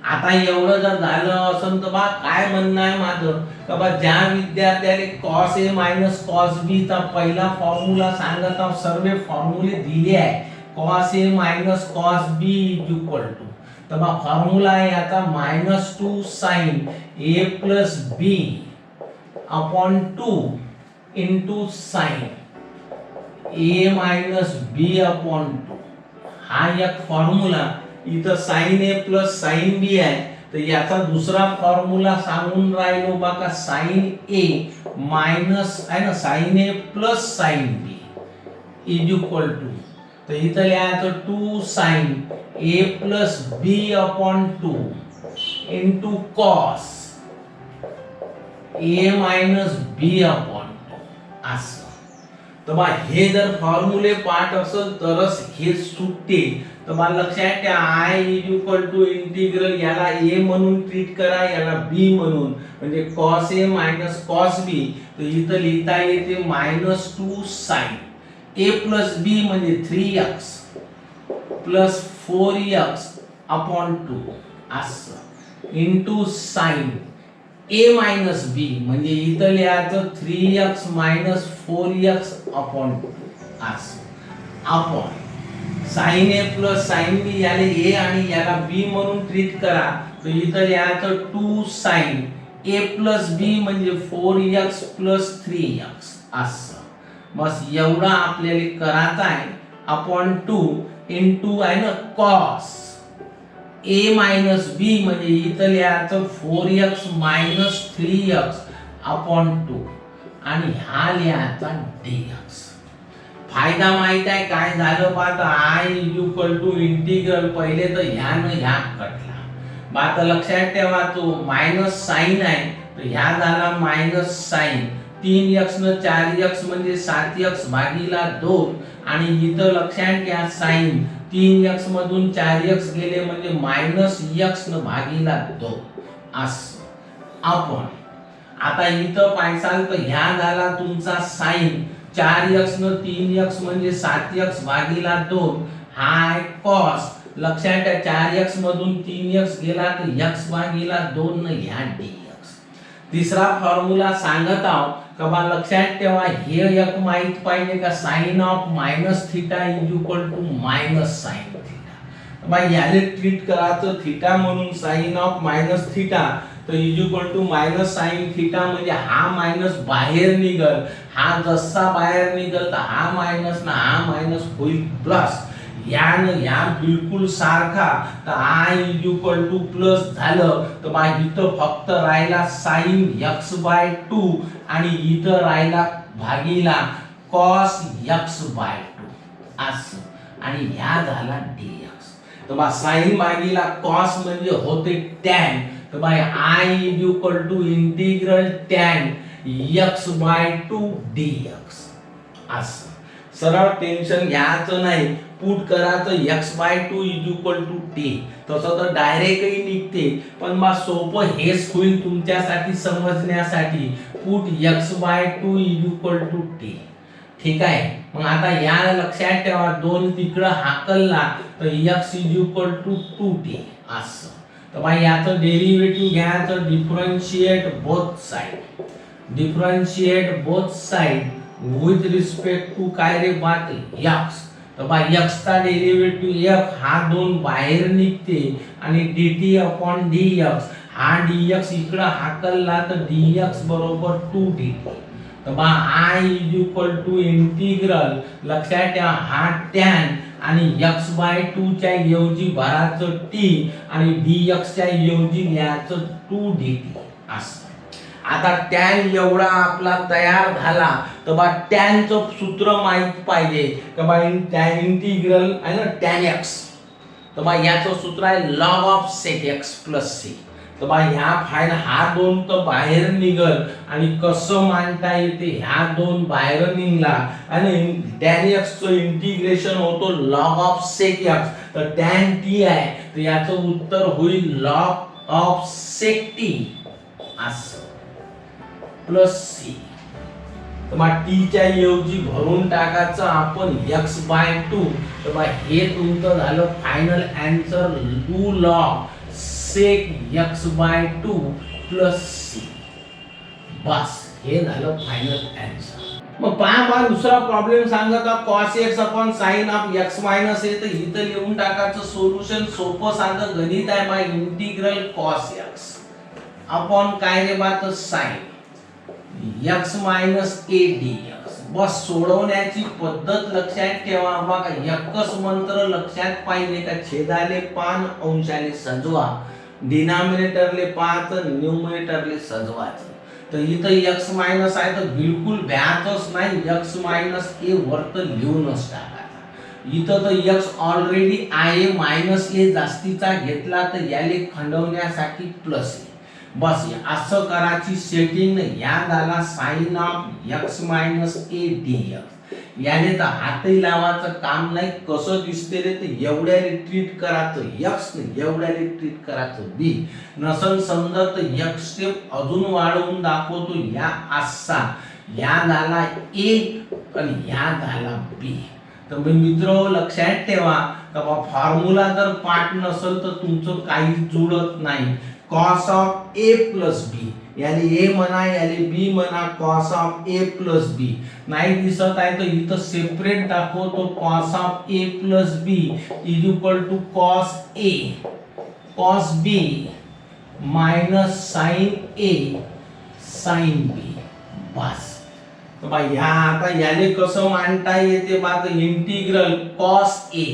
आता एवढं जर झालं असेल तर बा काय म्हणणं आहे माझं का बा ज्या विद्यार्थ्याने cos A minus cos B चा पहिला फॉर्म्युला सांगत आहोत, सर्व फॉर्म्युले दिले आहे. Cos A minus cos B is equal to, तर बा फॉर्म्युला आहे याचा -2 sine A plus B upon 2 into sine A minus B upon 2. हा एक फॉर्म्युला. इथं sine A plus sine B आहे, तर याचा दुसरा फॉर्म्युला सांगून राहिलो बा का साइन ए मायनस आहे ना sine A plus sine B is equal to, तर इथं लिहायचं 2 sine A plus B upon 2 into cos A minus B upon 2 असं. तर बा हे जर फॉर्म्युले पाठ असेल तरच हे सुटते. तर मला लक्षात ठेवा I is equal to integral, याला ए म्हणून ट्रीट करा, याला बी म्हणून, म्हणजे cos A minus cos B. तर इथं लिहिता येते -2 साइन ए प्लस बी म्हणजे 3x प्लस 4x अपॉन 2 असं इंटू साइन ए मायनस बी म्हणजे इथं लिहायचं 3x मायनस 4x अपॉन 2 असं upon sine A plus sine बी, याला ए आणि याला बी म्हणून ट्रीट करा. तर इथं लिहायचं 2 साइन ए प्लस बी म्हणजे 4x प्लस 3x असं. बस एवढं आपल्याला करायचं आहे अपॉन 2 इंटू आहे ना कॉस ए मायनस बी म्हणजे इथं लिहायचं 4x मायनस 3x अपॉन 2 आणि हा लिहायचा dx. फायदा माहित आहे काय झालं पाहता I is equal to integral, पहिले तर ह्यानं ह्या कटला. आता लक्षात ठेवा तो मायनस साइन आहे, तर ह्या झाला मायनस साइन 3x न 4x म्हणजे 7x भागीला 2 आणि इथं लक्षात घ्या साइन 3x मधून 4x गेले म्हणजे -x न भागीला 2 असं. आपण आता इथं पाहिसाल तर ह्या झाला तुमचा साइन 4x न 3x म्हणजे 7x भागीला 2, हा आहे कॉस. लक्षात ठेवा 4x मधून 3x गेला तर x भागीला 2 न ह्या dx. तिसरा फॉर्म्युला सांगत आहोत का बा लक्षात ठेवा हे एक माहित पाहिजे का sine of minus theta is equal to minus sine theta. बा याले ट्रीट करायचं थीटा म्हणून साइन ऑफ मायनस थीटा, तर is equal to minus sine theta म्हणजे हा मायनस बाहेर निघल, हा जसा बाहेर निघल तर हा मायनस ना हा मायनस होईल प्लस. यानं या बिलकुल सारखा, तर I is equal two plus झालं तर बा इथं फक्त राहिला साइन x/2 आणि इथं राहिला भागीला कॉस x/2 असं आणि ह्या झाला dx. तर बा साइन भागीला कॉस म्हणजे होते टॅन, तर बा I is equal to integral tan x/2 dx असं. सरळ टेन्शन घ्यायचं नाही, पुट करायचं x/2 is equal to t, तसं तर डायरेक्टही निघते, पण बा सोपं हेच होईल तुमच्यासाठी समजण्यासाठी. Put x/2 is equal to t. ठीक आहे. मग आता या लक्षात ठेवा 2 तिकडं हाकलला तर x is equal to 2t असं. तर बा याचं डेरिव्हेटिव्ह घ्यायचं, differentiate both side, differentiate both side with respect to काय रे बात x. तर बा x चा डेरिव्हेटिव्ह f हा 2 बाहेर निघते आणि dt अपॉन dx, हा dx इकडं हाकलला तर dx बरोबर 2dt. तर बा I is equal to integral, लक्षात ठेवा हा टॅन आणि x/2 च्या ऐवजी भराचं t आणि dx च्या ऐवजी लिहायचं 2dt असं. आता टॅन एवढा आपला तयार झाला तर बा टॅनचं सूत्र माहित पाहिजे का बा इंटिग्रल आहे ना टॅन x, तर बा याचं सूत्र आहे log of sec x plus c. तर बा ह्या फाईल हा 2 तर बाहेर निघल आणि कसं मांडता येते ह्या 2 बाहेर निघला आणि टॅन x चं इंटिग्रेशन होतो log ऑफ sec x, तर टॅन t आहे तर याचं उत्तर होईल log ऑफ sec t असं प्लस c. तर मग t च्या ऐवजी भरून टाकायचं आपण x/2. तर मग हे तुमचं झालं फायनल आन्सर 2 log सेक x/2 प्लस सी. बस हे झालं फायनल आन्सर. मग पहा दुसरा प्रॉब्लेम सांगता cos x upon sin of x minus a. तर इथं लिहून टाकायचं सोल्युशन. सोपं साधं गणित आहे बा. इंटिग्रल cos x अपॉन काय रे बा तर sin x minus a dx. बस सोडवण्याची पद्धत लक्षात ठेवा बघा. एकच मंत्र लक्षात पाहिजे का छेदाले पान अंशाले सजवा, डिनॉमिनेटरले पाहायचं, न्यूमरेटरले सजवायचं. तर इथं x मायनस आहे तर बिलकुल भ्यातच नाही. x मायनस a वरत लिहूनच टाकायचा. इथं तर x ऑलरेडी आहे, मायनस a जास्तीचा घेतला तर याले खंडवण्यासाठी प्लस a. बस असं करायची सेटिंग. या झाला sine of x minus a dx. याने तर हातही लावायचं काम नाही. कसं दिसते रे तर एवढ्याने ट्रीट करायचं x ने, एवढ्याने ट्रीट करायचं b. नसन समजत तर एक स्टेप अजून वाढवून दाखवतो. या असा या झाला a आणि या झाला b. तर मित्र लक्षात ठेवा का फॉर्म्युला जर पाठ नसेल तर तुमचं काही जुळत नाही. cos of a plus b याले a म्हणा, याले b म्हणा. cos of a plus b नाही दिसत आहे तर इथं सेपरेट दाखवतो. cos of a plus b is equal to cos a cos b minus sin a sin b. बस तर बा ह्या आता याले कसं मांडता येते बा तर इंटिग्रल cos a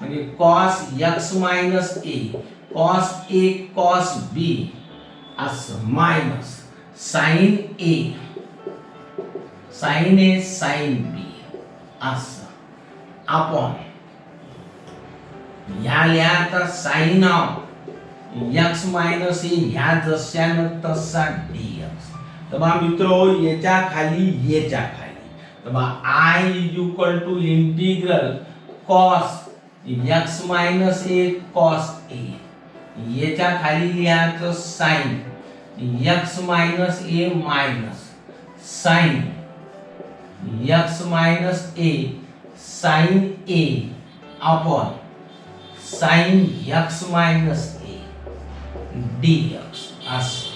म्हणजे cos x minus a cos a cos b असं minus sin a sin b असं अपॉन ह्या लिहायचा sin of x minus a ह्या जशानं तसा dx. तर बा मित्रो याच्या खाली याच्या खाली तर बा I is equal to integral cos x minus a cos a. याच्या खाली लिहायचं sin x minus a minus sin x minus a sin a upon sin x minus a dx असं.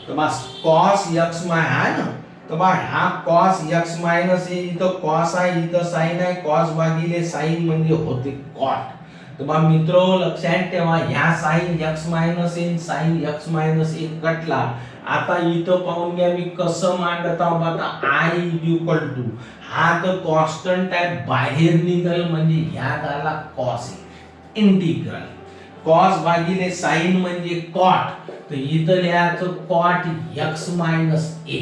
तर बस cos x आहे ना. तर बा हा cos x मायनस a इथं cos आहे, इथं sin आहे. cos भागिले sin म्हणजे होते cot. तर बा मित्रो लक्षात ठेवा ह्या sin x minus a sin x minus a कटला. आता इथं पाहून घ्या मी कसं मांडत आहोत. आता I इज इक्वल टू हा तर कॉन्स्टंट आहे, बाहेर निघल म्हणजे ह्या झाला cos a इंटिग्रल cos भागिले sin म्हणजे cot. तर इथं लिहायचं cot x मायनस a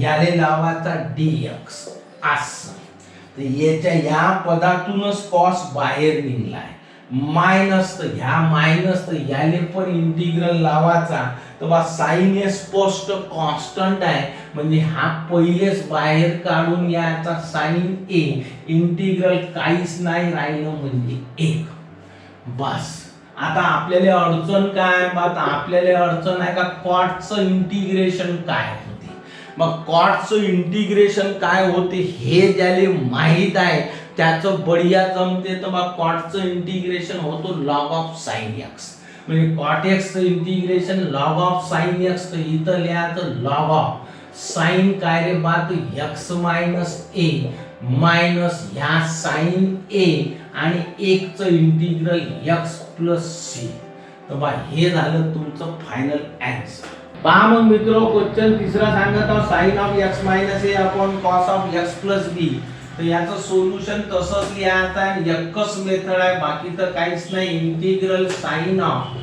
याले लावायचा dx असं. तर याच्या या पदातूनच cos बाहेर निघलाय. मायनस तर ह्या मायनस तर याले पण इंटिग्रल लावायचा. तर बा sin हे स्पष्ट कॉन्स्टंट आहे म्हणजे हा पहिलेच बाहेर काढून याचा sin a इंटिग्रल काहीच नाही राहिलं म्हणजे 1. बस आता आपल्याला अडचण काय बा आपल्याला अडचण आहे का कॉटचं इंटिग्रेशन काय होते. मग कॉटचं इंटिग्रेशन काय होते हे ज्याले माहित आहे त्याचं बढिया जमते. तर मग कॉटचं इंटिग्रेशन होतो log ऑफ sin x म्हणजे cot x चं integration log of sin x. तर इथं लिहायचं log ऑफ sin काय रे बा तर x मायनस a मायनस ह्या sin a आणि 1 चं इंटिग्रल x प्लस c. तर बा हे झालं तुमचं फायनल आन्सर. पहा मग मित्रो क्वेश्चन तिसरा सांगत आहोत sin of x minus a upon cos of x plus b. तर याचं सोल्युशन तसंच लिहायचं आहे. एकच मेथड आहे बाकी तर काहीच नाही. Integral sin of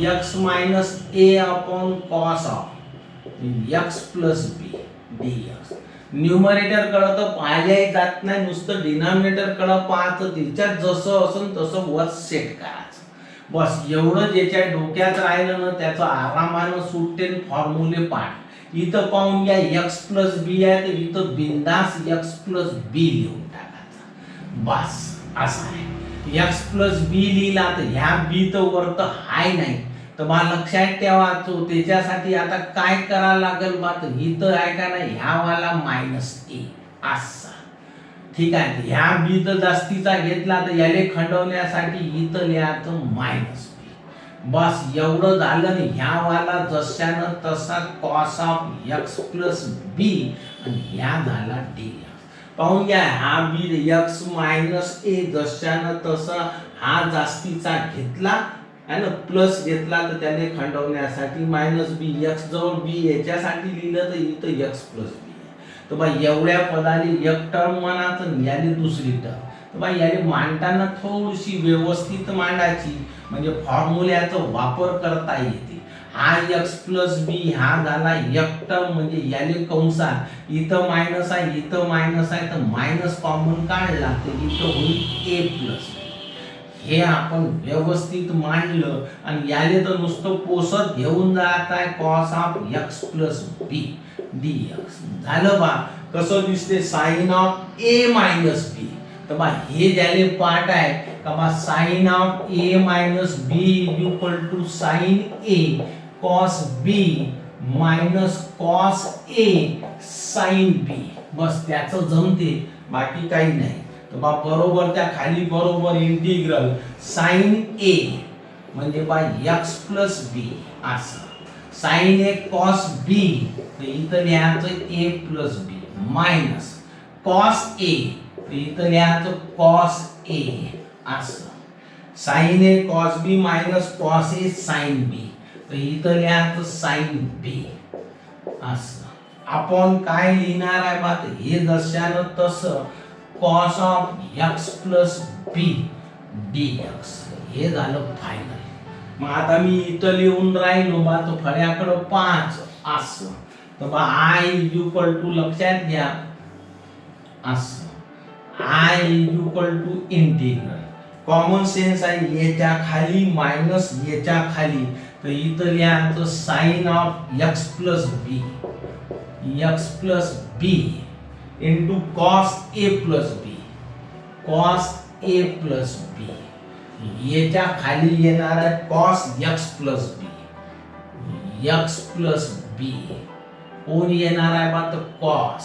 x minus a upon cos of x plus b dx. Numerator कडे तर पाहिल्याही जात नाही, नुसतं डिनॉमिनेटर कडे पाहायचं. त्याच्यात जसं असेल तसं वर सेट करायचं. बस एवढं ज्याच्या डोक्यात राहिलं ना त्याचं आरामानं सुटते फॉर्म्युले पाठ. इथं पाहून घ्या x प्लस बी आहे तर इथं बिंदास x प्लस बी लिहून टाकायचा. बस असं आहे. x प्लस बी लिहिला तर ह्या बी तर वर तर हाय नाही. तर बा लक्षात ठेवायचो त्याच्यासाठी आता काय करावं लागेल बा तर इथं आहे का नाही ह्या वाला मायनस ए असा. ठीक आहे. ह्या बी तर जास्तीचा घेतला तर याले खंडवण्यासाठी इथं लिहायचं मायनस बी. बस एवढं झालं नाही. ह्या वाला जशानं तसा cos of x plus B आणि ह्या झाला डी एक्स. पाहून घ्या, हा बी एक्स मायनस ए जशानं तसा हा जास्तीचा घेतला आहे ना, प्लस घेतला तर त्याने खंडवण्यासाठी मायनस बी, एक्स जवळ बी याच्यासाठी लिहिलं तर इथं एक्स प्लस बी. तर बा एवढ्या पदाने एक टर्म म्हणा तर याने दुसरी टर्म. तर बा याने मांडताना थोडीशी व्यवस्थित मांडायची म्हणजे फॉर्म्युल्याचा वापर करता येते. हा एक्स प्लस बी हा झाला एक टर्म म्हणजे याने कंसात इथं मायनस आहे इथं मायनस आहे तर मायनस कॉमन काढला तर इथं होईल ए प्लस. हे आपण व्यवस्थित मांडलं आणि याने तर नुसतं पोसत घेऊन जात आहे cos of x plus B D X. झालं बा. कसं दिसते sine of A minus B. तर बा हे ज्याले पार्ट आहे का बा sine of A minus B equal to sine A cos B minus cos A sine B. बस त्याचं जमते, बाकी काही नाही. तर बा बरोबर त्या खाली बरोबर इंटिग्रल साइन ए म्हणजे बा एक्स प्लस बी असं, साइन ए कॉस बी तर इथं लिहायचं ए प्लस बी मायनस कॉस ए तर इथं लिहायचं कॉस ए असं, sign A cos B minus cos A sine बी तर इथं लिहायचं साइन बी असं. आपण काय लिहिणार आहे बा हे जशानं तसं cos of x plus B D x. हे झालं फायनल. मग आता मी इथं लिहून राहिलो बा तो फळ्याकडं 5 असं. तर बा आय इक्वल टू लक्षात घ्या असं, I equal to integral common sense आहे याच्या खाली मायनस याच्या खाली तर इथं लिहायचं sine of x plus B into cos A plus B, cos A plus B. याच्या खाली येणार आहे cos x plus B, X plus B. कोण येणार आहे बा तर कॉस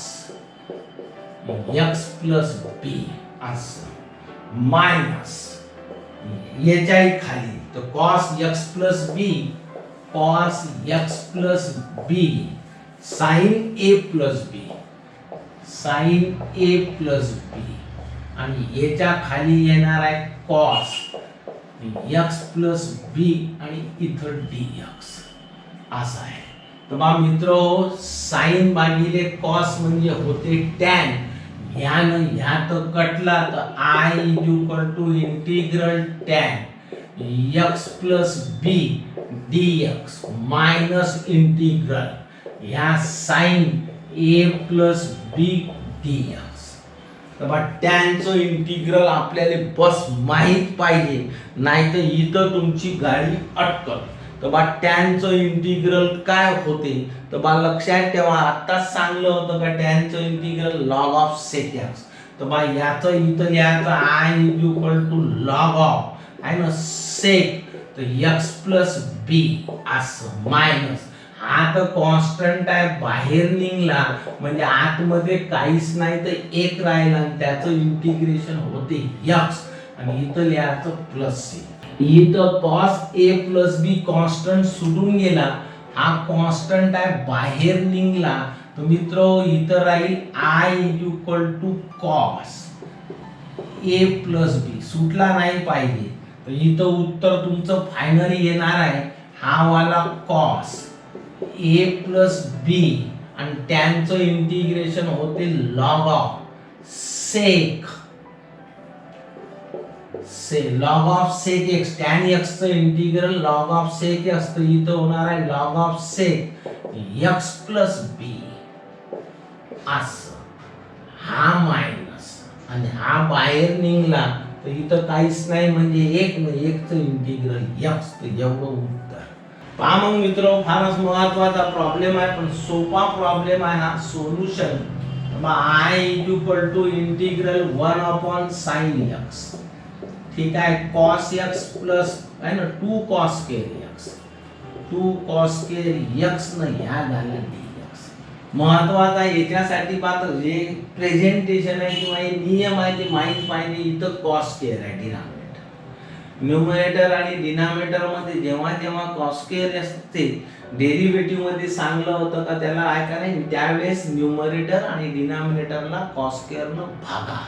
एक्स प्लस बी असं मायनस याच्याही खाली तर cos x plus B, cos x plus B sign A plus B, sign A plus B आणि याच्या खाली येणार आहे कॉस एक्स प्लस बी आणि इथं डी एक्स असं आहे. तर बा मित्र साइन भागिले कॉस म्हणजे होते टॅन. ह्यानं ह्यात कटला तर I equal to integral tan x plus B D x minus integral ह्या sine A plus B D x. तर बा टॅनचं इंटिग्रल आपल्याला बस माहीत पाहिजे, नाही तर इथं तुमची गाडी अटकल. तर बा टॅनचं इंटिग्रल काय होते तर बा लक्षात ठेवा, आत्ताच सांगलं होतं का टॅनचं integral log of sec X. तर बा याचं इथं लिहायचं I equal to log of आहे ना सेक तर एक्स प्लस बी असं मायनस हा तर कॉन्स्टंट आहे बाहेर निघला म्हणजे आतमध्ये काहीच नाही तर एक राहिला आणि त्याचं इंटिग्रेशन होते एक्स आणि इथं लिहायचं प्लस सी. इथं cos A plus B constant सुटून गेला, हा कॉन्स्टंट आहे बाहेर निघला तर मित्र इथं राहील I equal to cos A plus B. सुटला नाही पाहिजे तर इथं उत्तर तुमचं फायनली येणार आहे हा वाला कॉस ए प्लस बी आणि टॅनचं इंटिग्रेशन होते log of sec log of sec X. Tan X चं integral log of sec X तर इथं होणार आहे log of sec X plus B असं, हा मायनस आणि हा बाहेर निघला तर इथं काहीच नाही म्हणजे एक नाही एकचं इंटिग्रल एक्स. तर एवढं उत्तर. पहा मग मित्र फारच महत्वाचा प्रॉब्लेम आहे पण सोपा प्रॉब्लेम आहे हा. Solution I equal to integral 1/sin x. ठीक आहे, कॉस एक्स प्लस आहे ना 2 cos square x, 2 cos square x न ह्या झाला डी एक्स. महत्वाचा याच्यासाठी पाहतो जे प्रेझेंटेशन आहे किंवा हे नियम आहे ते माहीत पाहिजे. इथं कॉस स्क्वेअर आहे डिनॉमिनेटर न्यूमरेटर आणि डिनॉमिनेटर मध्ये जेव्हा जेव्हा कॉस स्क्वेअर असते डेरिव्हेटिव्ह मध्ये सांगलं होतं का त्याला आहे का नाही, त्यावेळेस न्यूमरेटर आणि डिनॉमिनेटरला कॉस स्क्वेअरनं भागा.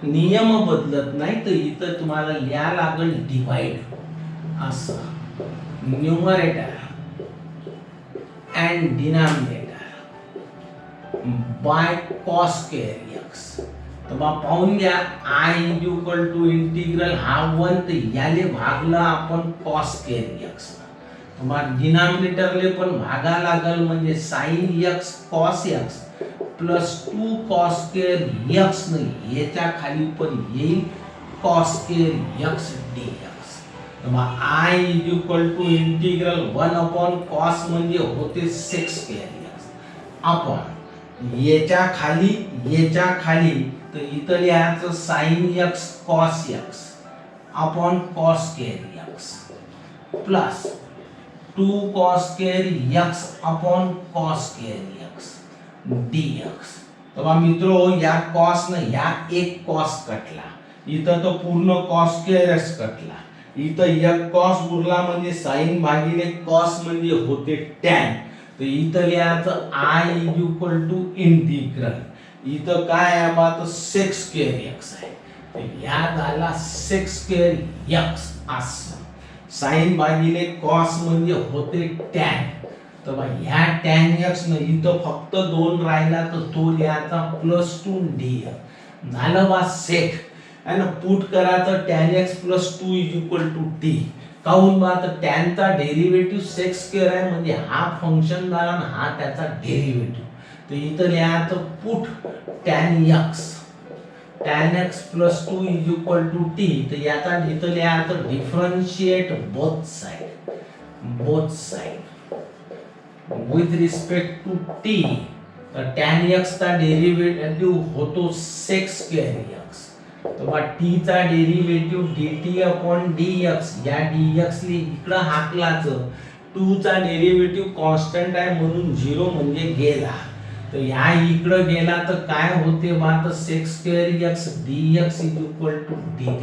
नियम बदलत नाही, तर इथं तुम्हाला लिहा लागेल डिवाइड असं. Numerator and denominator by cos square x. तर मग पाहून घ्या आय इक्वल टू इंटिग्रल हा 1, तर याले भागला आपण कॉस स्क्वेअर एक्स. मग डिनॉमिनेटरले पण भागा लागल म्हणजे sin x cos x plus 2 cos square x नाही, याच्या खाली पण येईल cos स्क्वेअर x dx. तर मग I equal to integral 1 upon cos म्हणजे होते sec स्क्वेअर x आपण याच्या खाली तर इथं लिहायचं sin x cos x upon cos square x plus 2 cos square x upon cos square x dx. तर मित्रो या cos न या एक cos कटला, इथं तो पूर्ण cos स्क्वेअरच कटला, इथं एक cos उरला म्हणजे sin भागिले cos म्हणजे होते tan. तर इथं लिहायचं I इक्वल टू इंटिग्रल, इथं काय आहे बा तर sec स्क्वेअर x आहे, तर या झाला sec स्क्वेअर x असं. sin भागिले cos म्हणजे होते tan. तर बा ह्या tan x न इथं फक्त 2 राहिला तर तो लिहायचा प्लस 2 dx झालं बा sec. आणि पुट करायचं tan x plus 2 equal to t. काऊन बा तर tan चा डेरिव्हेटिव्ह sec स्क्वेअर आहे म्हणजे हा फंक्शन झाला आणि हा त्याचा डेरिव्हेटिव्ह. तर इथं लिहायचं put tan x plus 2 equal to t. तर याचा इथं लिहायचं differentiate both side with respect to t. तर tan x चा डेरिव्हेटिव्ह होतो sec स्क्वेअर x. तर बा t चा डेरिव्हेटिव्ह dt अपॉन dx, या dx ली इकडं हाकलाचं. 2 चा डेरिव्हेटिव्ह कॉन्स्टंट आहे म्हणून 0 म्हणजे गेला, तर या इकडं गेला तर काय होते बा तर sec square x dx equal to dt.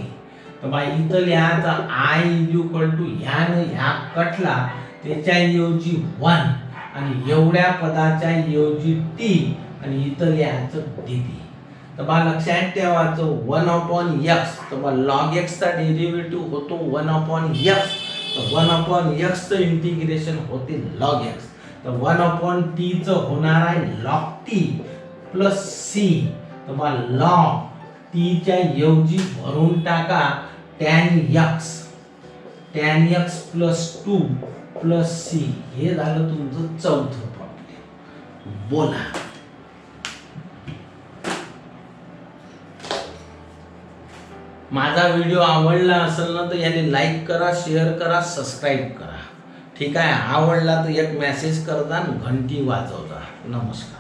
तर बा इथं लिहायचा I इक्वल टू ह्या कटला त्याच्या ऐवजी 1 आणि एवढ्या पदाच्या ऐवजी t आणि इथं लिहायचं dt. तर बा लक्षात ठेवायचं 1 अपॉन x. तर बा log x चा डेरिव्हेटिव्ह होतो 1 अपॉन x, तर 1 अपॉन x चं इंटिग्रेशन होते log x. तर 1 अपॉन t चं होणार आहे log t प्लस c. तर बा log t च्या ऐवजी भरून टाका tan x plus 2 plus c. हे झालं तुमचं चौथं प्रॉब्लेम. बोला. माझा व्हिडिओ आवडला असेल ना तर याने लाईक करा, शेअर करा, सबस्क्राईब करा. ठीक आहे, आवडला तर एक मेसेज करता, घंटी वाजवता. नमस्कार.